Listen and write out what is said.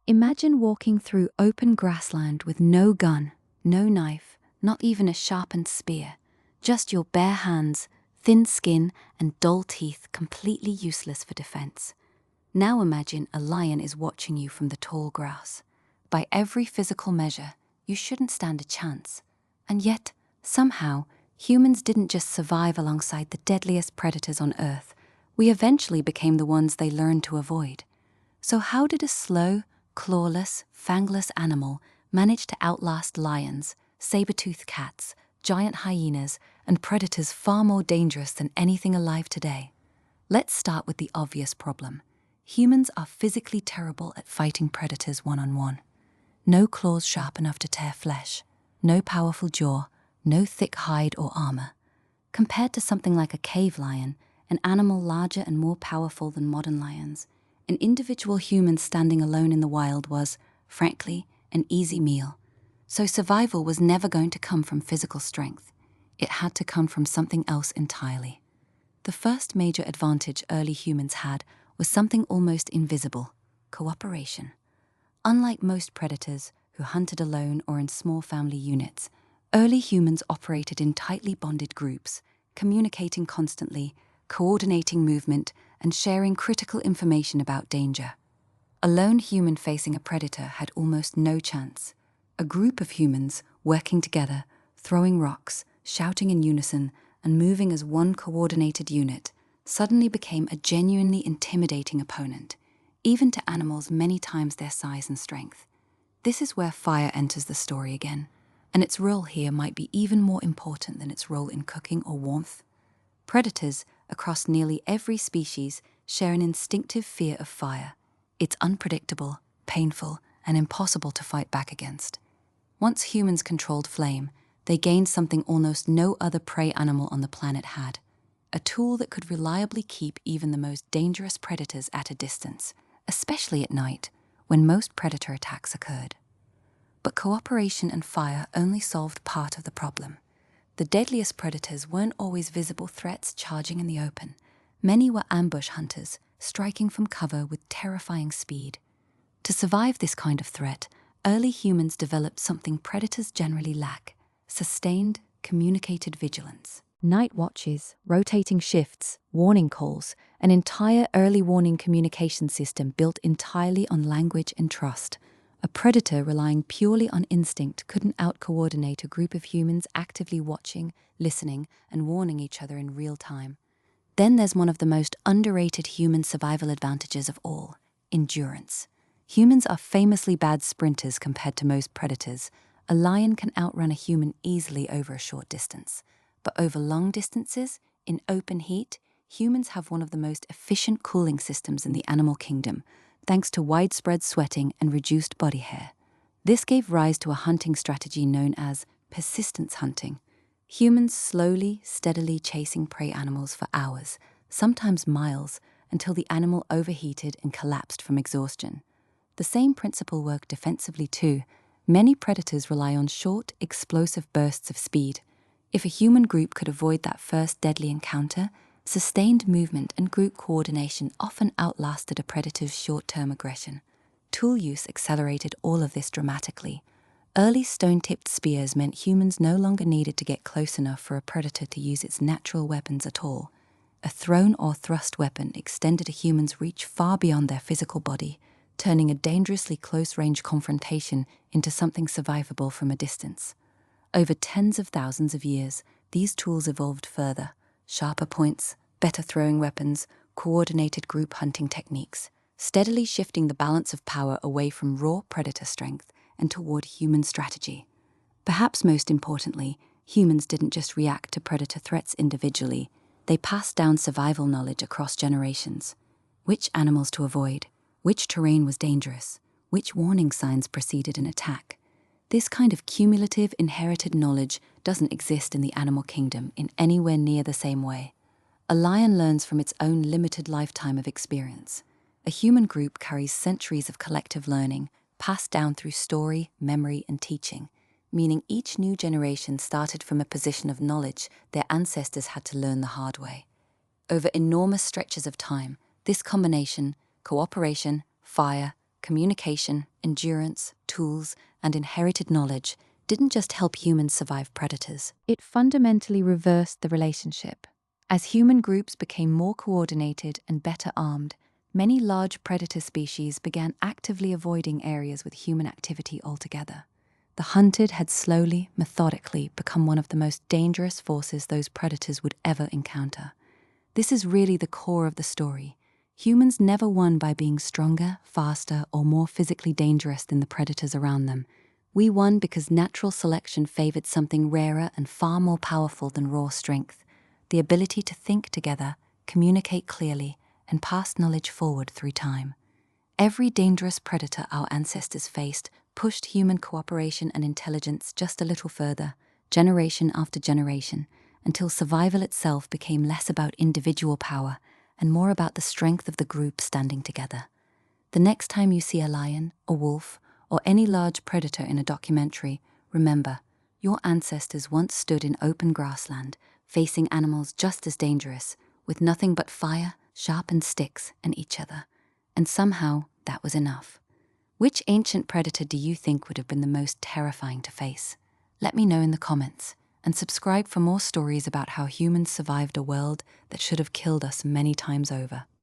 Imagine walking through open grassland with no gun, no knife, not even a sharpened spear, just your bare hands, thin skin, and dull teeth completely useless for defense. Now imagine a lion is watching you from the tall grass. By every physical measure, you shouldn't stand a chance. And yet, somehow, humans didn't just survive alongside the deadliest predators on Earth. We eventually became the ones they learned to avoid. So how did a slow, clawless, fangless animal manage to outlast lions, saber-toothed cats, giant hyenas, and predators far more dangerous than anything alive today? Let's start with the obvious problem. Humans are physically terrible at fighting predators one-on-one. No claws sharp enough to tear flesh, no powerful jaw, no thick hide or armor. Compared to something like a cave lion, an animal larger and more powerful than modern lions, an individual human standing alone in the wild was, frankly, an easy meal. So survival was never going to come from physical strength. It had to come from something else entirely. The first major advantage early humans had was something almost invisible: cooperation. Unlike most predators who hunted alone or in small family units, early humans operated in tightly bonded groups, communicating constantly, coordinating movement, and sharing critical information about danger. A lone human facing a predator had almost no chance. A group of humans working together, throwing rocks, shouting in unison, and moving as one coordinated unit suddenly became a genuinely intimidating opponent, even to animals many times their size and strength. This is where fire enters the story again, and its role here might be even more important than its role in cooking or warmth. Predators across nearly every species share an instinctive fear of fire. It's unpredictable, painful, and impossible to fight back against. Once humans controlled flame, they gained something almost no other prey animal on the planet had: a tool that could reliably keep even the most dangerous predators at a distance, especially at night, when most predator attacks occurred. But cooperation and fire only solved part of the problem. The deadliest predators weren't always visible threats charging in the open. Many were ambush hunters, striking from cover with terrifying speed. To survive this kind of threat, early humans developed something predators generally lack: sustained, communicated vigilance. Night watches, rotating shifts, warning calls, an entire early warning communication system built entirely on language and trust. A predator relying purely on instinct couldn't out-coordinate a group of humans actively watching, listening, and warning each other in real time. Then there's one of the most underrated human survival advantages of all: endurance. Humans are famously bad sprinters compared to most predators. A lion can outrun a human easily over a short distance. But over long distances, in open heat, humans have one of the most efficient cooling systems in the animal kingdom, thanks to widespread sweating and reduced body hair. This gave rise to a hunting strategy known as persistence hunting. Humans slowly, steadily chasing prey animals for hours, sometimes miles, until the animal overheated and collapsed from exhaustion. The same principle worked defensively too. Many predators rely on short, explosive bursts of speed. If a human group could avoid that first deadly encounter, sustained movement and group coordination often outlasted a predator's short-term aggression. Tool use accelerated all of this dramatically. Early stone-tipped spears meant humans no longer needed to get close enough for a predator to use its natural weapons at all. A thrown or thrust weapon extended a human's reach far beyond their physical body, turning a dangerously close-range confrontation into something survivable from a distance. Over tens of thousands of years, these tools evolved further: sharper points, better throwing weapons, coordinated group hunting techniques, steadily shifting the balance of power away from raw predator strength and toward human strategy. Perhaps most importantly, humans didn't just react to predator threats individually. They passed down survival knowledge across generations: which animals to avoid, which terrain was dangerous, which warning signs preceded an attack. This kind of cumulative inherited knowledge doesn't exist in the animal kingdom in anywhere near the same way. A lion learns from its own limited lifetime of experience. A human group carries centuries of collective learning, passed down through story, memory, and teaching, meaning each new generation started from a position of knowledge their ancestors had to learn the hard way. Over enormous stretches of time, this combination, cooperation, fire, communication, endurance, tools, and inherited knowledge didn't just help humans survive predators. It fundamentally reversed the relationship. As human groups became more coordinated and better armed, many large predator species began actively avoiding areas with human activity altogether. The hunted had slowly, methodically become one of the most dangerous forces those predators would ever encounter. This is really the core of the story. Humans never won by being stronger, faster, or more physically dangerous than the predators around them. We won because natural selection favored something rarer and far more powerful than raw strength: the ability to think together, communicate clearly, and pass knowledge forward through time. Every dangerous predator our ancestors faced pushed human cooperation and intelligence just a little further, generation after generation, until survival itself became less about individual power and more about the strength of the group standing together. The next time you see a lion, a wolf, or any large predator in a documentary, remember, your ancestors once stood in open grassland, facing animals just as dangerous, with nothing but fire, sharpened sticks, and each other. And somehow, that was enough. Which ancient predator do you think would have been the most terrifying to face? Let me know in the comments, and subscribe for more stories about how humans survived a world that should have killed us many times over.